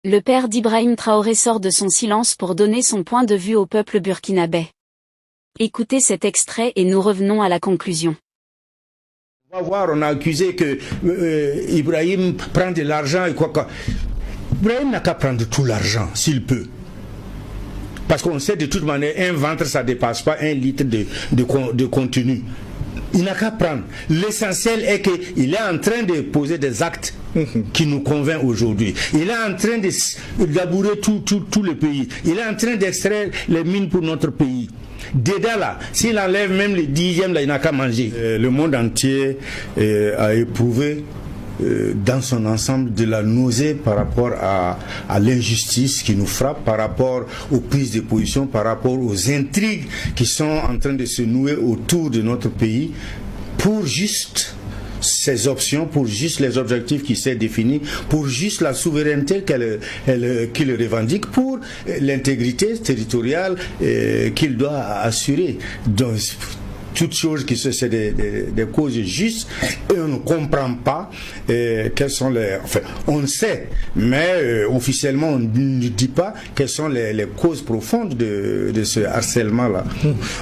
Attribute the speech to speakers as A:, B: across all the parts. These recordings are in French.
A: Le père d'Ibrahim Traoré sort de son silence pour donner son point de vue au peuple burkinabé. Écoutez cet extrait et nous revenons à la conclusion.
B: On va voir, on a accusé que Ibrahim prend de l'argent et quoi. Ibrahim n'a qu'à prendre tout l'argent, s'il peut. Parce qu'on sait de toute manière, un ventre, ça ne dépasse pas 1 litre de contenu. Il n'a qu'à prendre. L'essentiel est qu'il est en train de poser des actes qui nous convainc aujourd'hui. Il est en train de labourer tout le pays. Il est en train d'extraire les mines pour notre pays. Dédé là, s'il enlève même les 10e, là, il n'a qu'à manger. Le monde entier a éprouvé dans son ensemble de la nausée par rapport à l'injustice qui nous frappe, par rapport aux prises de position, par rapport aux intrigues qui sont en train de se nouer autour de notre pays pour juste ces options, pour juste les objectifs qui s'est définis, pour juste la souveraineté qu'il revendique, pour l'intégrité territoriale qu'il doit assurer. Donc, toutes choses qui sont des causes justes et on ne comprend pas quelles sont les... Enfin, on sait, mais officiellement on ne dit pas quelles sont les causes profondes de ce harcèlement-là.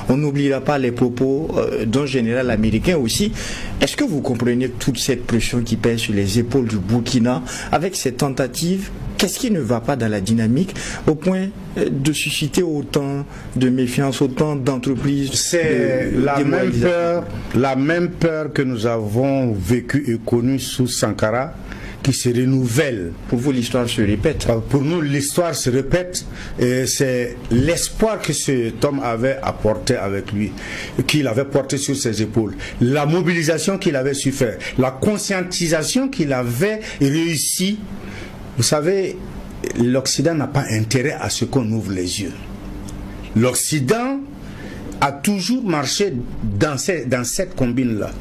C: On n'oubliera pas les propos d'un général américain aussi. Est-ce que vous comprenez toute cette pression qui pèse sur les épaules du Burkina avec ces tentatives? Qu'est-ce qui ne va pas dans la dynamique au point de susciter autant de méfiance, autant d'entreprises?
B: C'est la même peur que nous avons vécue et connue sous Sankara qui se renouvelle.
C: Pour vous, l'histoire se répète?
B: Pour nous, l'histoire se répète. Et c'est l'espoir que cet homme avait apporté avec lui, qu'il avait porté sur ses épaules. La mobilisation qu'il avait su faire, la conscientisation qu'il avait réussi. Vous savez, l'Occident n'a pas intérêt à ce qu'on ouvre les yeux. L'Occident a toujours marché dans cette combine-là.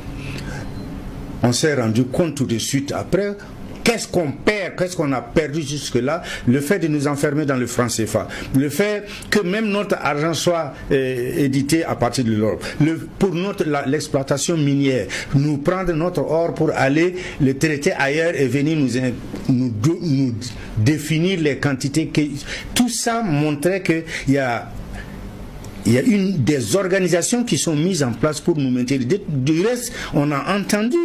B: On s'est rendu compte tout de suite après. Qu'est-ce qu'on perd, qu'est-ce qu'on a perdu jusque-là? Le fait de nous enfermer dans le franc CFA, le fait que même notre argent soit édité à partir de l'or, pour l'exploitation minière, nous prendre notre or pour aller le traiter ailleurs et venir nous définir les quantités. Tout ça montrait qu'il y a des organisations qui sont mises en place pour nous maintenir. Du reste, on a entendu,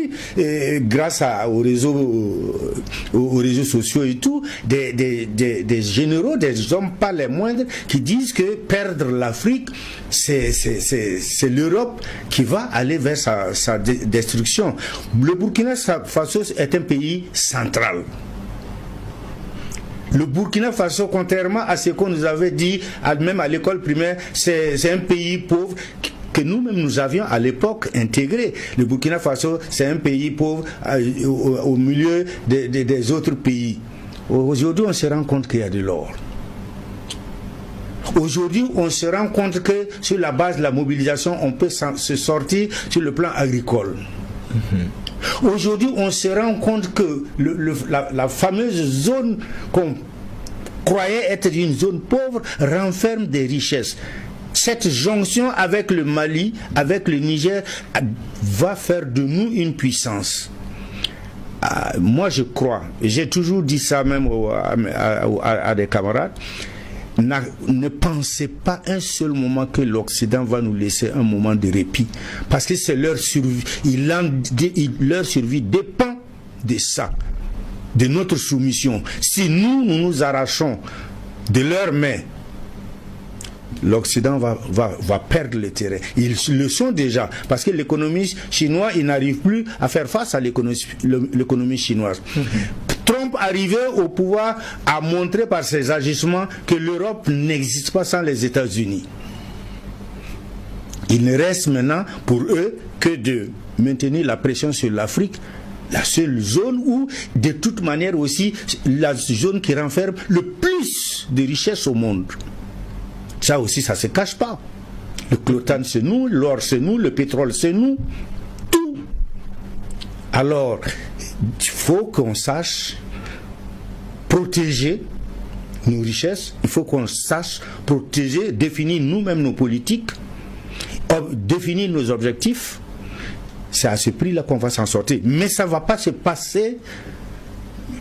B: grâce aux réseaux sociaux et tout, des généraux, des hommes pas les moindres, qui disent que perdre l'Afrique, c'est l'Europe qui va aller vers sa destruction. Le Burkina Faso est un pays central. Le Burkina Faso, contrairement à ce qu'on nous avait dit, même à l'école primaire, c'est un pays pauvre que nous-mêmes nous avions à l'époque intégré. Le Burkina Faso, c'est un pays pauvre au milieu des autres pays. Aujourd'hui, on se rend compte qu'il y a de l'or. Aujourd'hui, on se rend compte que sur la base de la mobilisation, on peut se sortir sur le plan agricole. Aujourd'hui, on se rend compte que la fameuse zone qu'on croyait être une zone pauvre renferme des richesses. Cette jonction avec le Mali, avec le Niger, va faire de nous une puissance. Moi, je crois, et j'ai toujours dit ça même à des camarades, ne pensez pas un seul moment que l'Occident va nous laisser un moment de répit, parce que c'est leur survie. Leur survie dépend de ça, de notre soumission. Si nous nous arrachons de leurs mains, l'Occident va perdre le terrain. Ils le sont déjà, parce que l'économie chinoise, il n'arrive plus à faire face à l'économie chinoise. Trump, arrivé au pouvoir, a montré par ses agissements que l'Europe n'existe pas sans les États-Unis. Il ne reste maintenant pour eux que de maintenir la pression sur l'Afrique, la seule zone où, de toute manière aussi, la zone qui renferme le plus de richesses au monde. Ça aussi, ça ne se cache pas. Le coltan, c'est nous, l'or, c'est nous, le pétrole, c'est nous. Tout. Alors, il faut qu'on sache protéger nos richesses, il faut qu'on sache protéger, définir nous-mêmes nos politiques, définir nos objectifs. C'est à ce prix-là qu'on va s'en sortir. Mais ça ne va pas se passer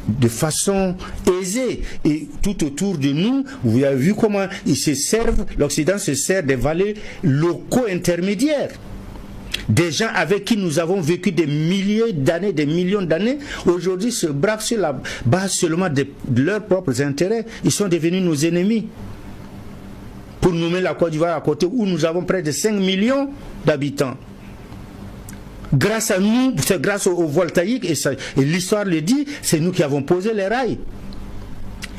B: de façon aisée. Et tout autour de nous, vous avez vu comment ils se servent, l'Occident se sert des vallées locaux intermédiaires. Des gens avec qui nous avons vécu des milliers d'années, des millions d'années, aujourd'hui se bravent sur la base seulement de leurs propres intérêts. Ils sont devenus nos ennemis. Pour nommer la Côte d'Ivoire à côté, où nous avons près de 5 millions d'habitants. Grâce à nous, c'est grâce au voltaïque, et l'histoire le dit, c'est nous qui avons posé les rails.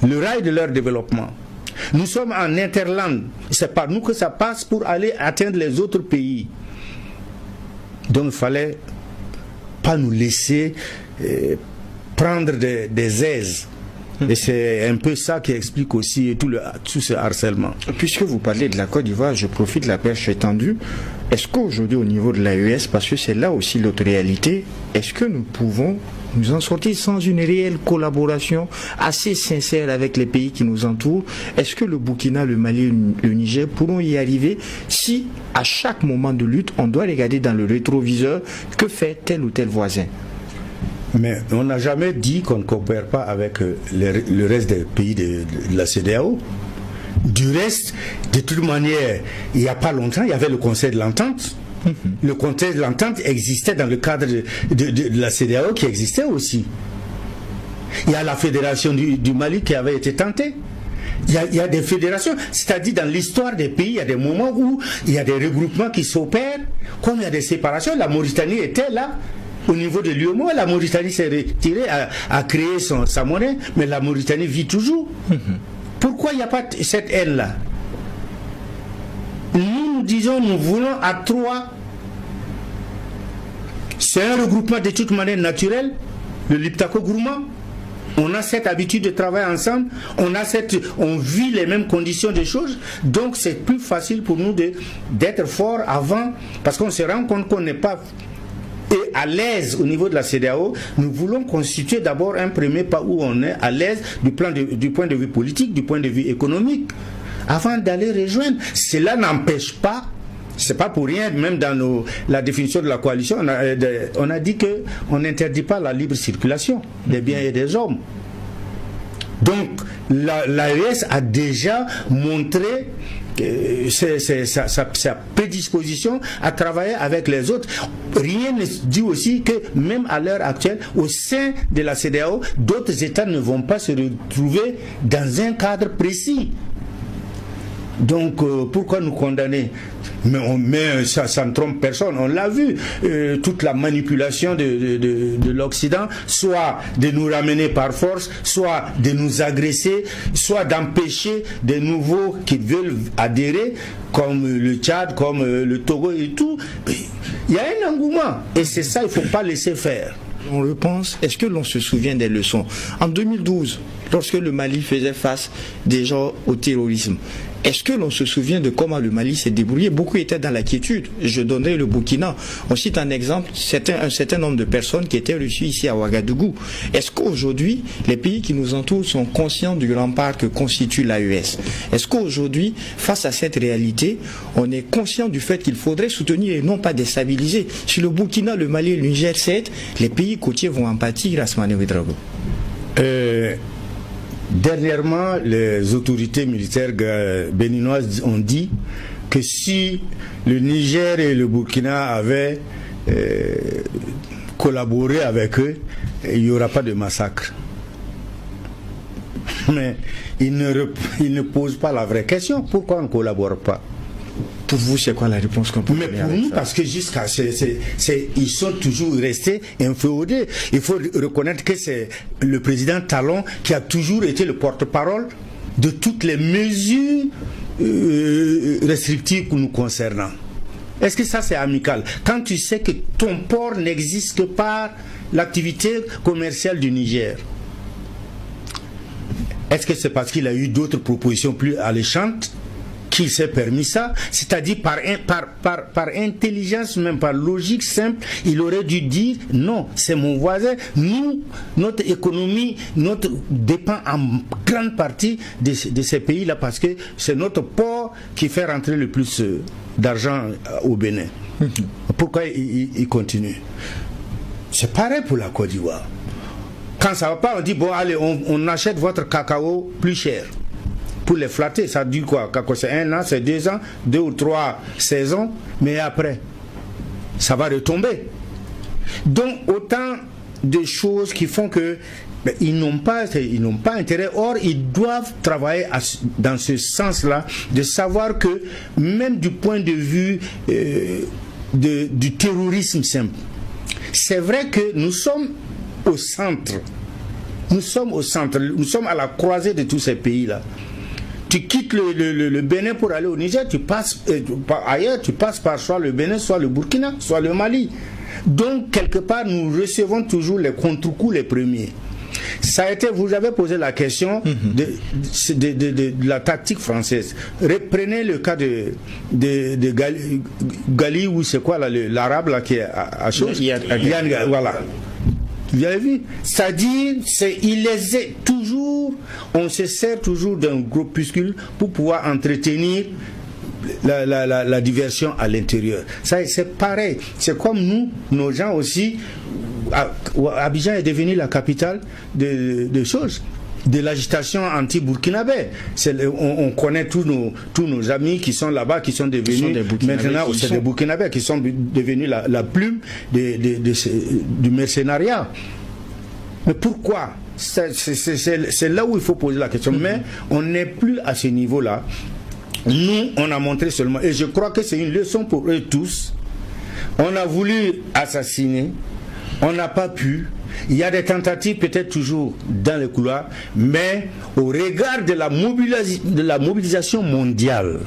B: Le rail de leur développement. Nous sommes en interland. C'est par nous que ça passe pour aller atteindre les autres pays. Donc il ne fallait pas nous laisser prendre des aises. Et c'est un peu ça qui explique aussi tout ce harcèlement.
C: Puisque vous parlez de la Côte d'Ivoire, je profite de la perche étendue. Est-ce qu'aujourd'hui, au niveau de l'AES, parce que c'est là aussi l'autre réalité, est-ce que nous pouvons nous en sortir sans une réelle collaboration assez sincère avec les pays qui nous entourent? Est-ce que le Burkina, le Mali, le Niger pourront y arriver si, à chaque moment de lutte, on doit regarder dans le rétroviseur que fait tel ou tel voisin?
B: Mais on n'a jamais dit qu'on ne coopère pas avec le reste des pays de la CEDEAO. Du reste, de toute manière, il n'y a pas longtemps, il y avait le Conseil de l'Entente. Le Conseil de l'Entente existait dans le cadre de la CEDEAO qui existait aussi. Il y a la Fédération du Mali qui avait été tentée. Il y a des fédérations, c'est-à-dire dans l'histoire des pays, il y a des moments où il y a des regroupements qui s'opèrent, comme il y a des séparations. La Mauritanie était là. Au niveau de l'UEMOA, la Mauritanie s'est retirée, a créé sa monnaie, mais la Mauritanie vit toujours. Pourquoi il n'y a pas cette haine-là? Nous disons, nous voulons à trois. C'est un regroupement de toute manière naturelle, le Liptako Gourmand. On a cette habitude de travailler ensemble, on vit les mêmes conditions de choses, donc c'est plus facile pour nous d'être forts avant, parce qu'on se rend compte qu'on n'est pas à l'aise au niveau de la CEDEAO. Nous voulons constituer d'abord un premier pas où on est à l'aise du point de vue politique, du point de vue économique, avant d'aller rejoindre. Cela n'empêche pas, c'est pas pour rien, même dans la définition de la coalition, on a dit qu'on n'interdit pas la libre circulation des biens et des hommes. Donc l'AES a déjà montré sa prédisposition à travailler avec les autres. Rien ne dit aussi que même à l'heure actuelle, au sein de la CEDEAO, d'autres États ne vont pas se retrouver dans un cadre précis. Donc pourquoi nous condamner? Mais ça ne trompe personne. On l'a vu, toute la manipulation de l'Occident, soit de nous ramener par force, soit de nous agresser, soit d'empêcher des nouveaux qui veulent adhérer, comme le Tchad, comme le Togo et tout. Il y a un engouement, et c'est ça, il ne faut pas laisser faire.
C: On le pense, est-ce que l'on se souvient des leçons? En 2012, lorsque le Mali faisait face déjà au terrorisme, est-ce que l'on se souvient de comment le Mali s'est débrouillé? Beaucoup étaient dans la quiétude. Je donnerai le Burkina. On cite un exemple, un certain nombre de personnes qui étaient reçues ici à Ouagadougou. Est-ce qu'aujourd'hui, les pays qui nous entourent sont conscients du rempart que constitue l'AES? Est-ce qu'aujourd'hui, face à cette réalité, on est conscient du fait qu'il faudrait soutenir et non pas déstabiliser? Si le Burkina, le Mali et le Niger cèdent, les pays côtiers vont en pâtir à ce moment.
B: Dernièrement, les autorités militaires béninoises ont dit que si le Niger et le Burkina avaient collaboré avec eux, il n'y aura pas de massacre. Mais ils ne posent pas la vraie question. Pourquoi on ne collabore pas?
C: Pour vous, c'est quoi la réponse qu'on peut donner?
B: Mais pour nous, parce que jusqu'à ils sont toujours restés inféodés. Il faut reconnaître que c'est le président Talon qui a toujours été le porte-parole de toutes les mesures restrictives nous concernant. Est-ce que ça c'est amical? Quand tu sais que ton port n'existe que par l'activité commerciale du Niger, est-ce que c'est parce qu'il a eu d'autres propositions plus alléchantes qu'il s'est permis ça? C'est-à-dire par intelligence, même par logique simple, il aurait dû dire non, c'est mon voisin. Nous, notre économie, dépend en grande partie de ces pays-là, parce que c'est notre port qui fait rentrer le plus d'argent au Bénin. Pourquoi il continue? C'est pareil pour la Côte d'Ivoire. Quand ça va pas, on dit, bon, allez, on achète votre cacao plus cher. Pour les flatter, ça dure quoi? Cacao, c'est 1 an, c'est 2 ans, 2 ou 3 saisons, mais après, ça va retomber. Donc, autant de choses qui font que ils n'ont pas intérêt. Or, ils doivent travailler dans ce sens-là, de savoir que même du point de vue du terrorisme simple, c'est vrai que nous sommes au centre. Nous sommes au centre. Nous sommes à la croisée de tous ces pays-là. Tu quittes le Bénin pour aller au Niger, tu passes ailleurs, tu passes par soit le Bénin, soit le Burkina, soit le Mali. Donc, quelque part, nous recevons toujours les contre-coups les premiers. Ça a été, vous avez posé la question de la tactique française. Reprenez le cas de Gali, ou c'est quoi l'arabe là qui est à chose. Voilà. Vous avez vu? C'est-à-dire, on se sert toujours d'un groupuscule pour pouvoir entretenir la diversion à l'intérieur. Ça, c'est pareil. C'est comme nous, nos gens aussi. Abidjan est devenu la capitale de choses, de l'agitation anti-burkinabé. On connaît tous nos amis qui sont là-bas, qui sont devenus maintenant, c'est des burkinabés qui sont devenus la plume du mercenariat. Mais pourquoi? C'est là où il faut poser la question. Mais on n'est plus à ce niveau-là. Nous, on a montré seulement, et je crois que c'est une leçon pour eux tous. On a voulu assassiner, on n'a pas pu. Il y a des tentatives peut-être toujours dans les couloirs, mais au regard de la mobilisation mondiale,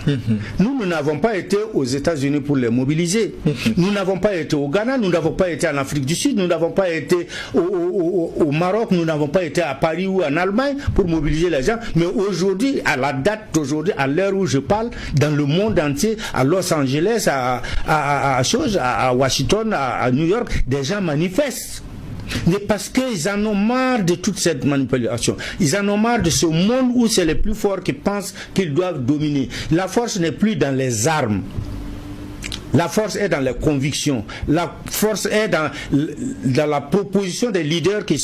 B: nous n'avons pas été aux États-Unis pour les mobiliser. Nous n'avons pas été au Ghana, nous n'avons pas été en Afrique du Sud, nous n'avons pas été au Maroc, nous n'avons pas été à Paris ou en Allemagne pour mobiliser les gens. Mais aujourd'hui, à la date d'aujourd'hui, à l'heure où je parle, dans le monde entier, à Los Angeles, à Washington, à New York, des gens manifestent. Mais parce qu'ils en ont marre de toute cette manipulation. Ils en ont marre de ce monde où c'est les plus forts qui pensent qu'ils doivent dominer. La force n'est plus dans les armes. La force est dans les convictions. La force est dans la proposition des leaders qui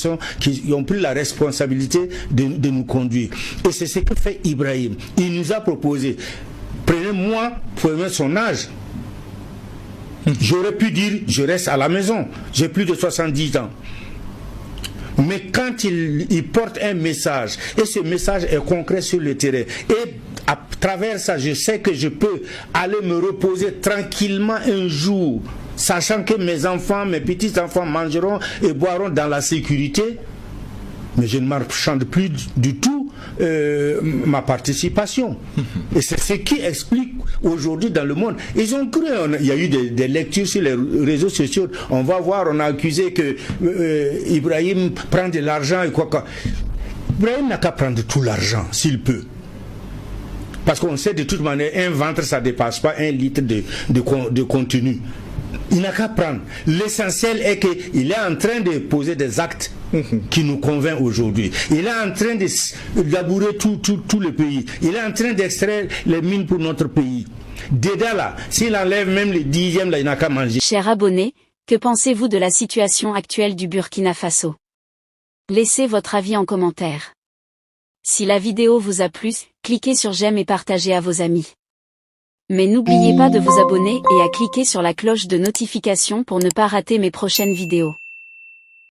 B: ont pris la responsabilité de nous conduire. Et c'est ce que fait Ibrahim. Il nous a proposé, prenez-moi, prenez son âge. J'aurais pu dire, je reste à la maison, j'ai plus de 70 ans. Mais quand il porte un message, et ce message est concret sur le terrain, et à travers ça, je sais que je peux aller me reposer tranquillement un jour, sachant que mes enfants, mes petits-enfants mangeront et boiront dans la sécurité, mais je ne marchande plus du tout ma participation. Et c'est ce qui explique aujourd'hui dans le monde. Ils ont cru, il y a eu des lectures sur les réseaux sociaux, on va voir, on a accusé que Ibrahim prend de l'argent et quoi. Ibrahim n'a qu'à prendre tout l'argent, s'il peut. Parce qu'on sait de toute manière, un ventre, ça ne dépasse pas 1 litre de contenu. Il n'a qu'à prendre. L'essentiel est qu'il est en train de poser des actes qui nous convainc aujourd'hui. Il est en train de labourer tout le pays. Il est en train d'extraire les mines pour notre pays. Dedans là, s'il enlève même les 10e, là, il n'a qu'à manger.
A: Chers abonnés, que pensez-vous de la situation actuelle du Burkina Faso? Laissez votre avis en commentaire. Si la vidéo vous a plu, cliquez sur j'aime et partagez à vos amis. Mais n'oubliez pas de vous abonner et à cliquer sur la cloche de notification pour ne pas rater mes prochaines vidéos.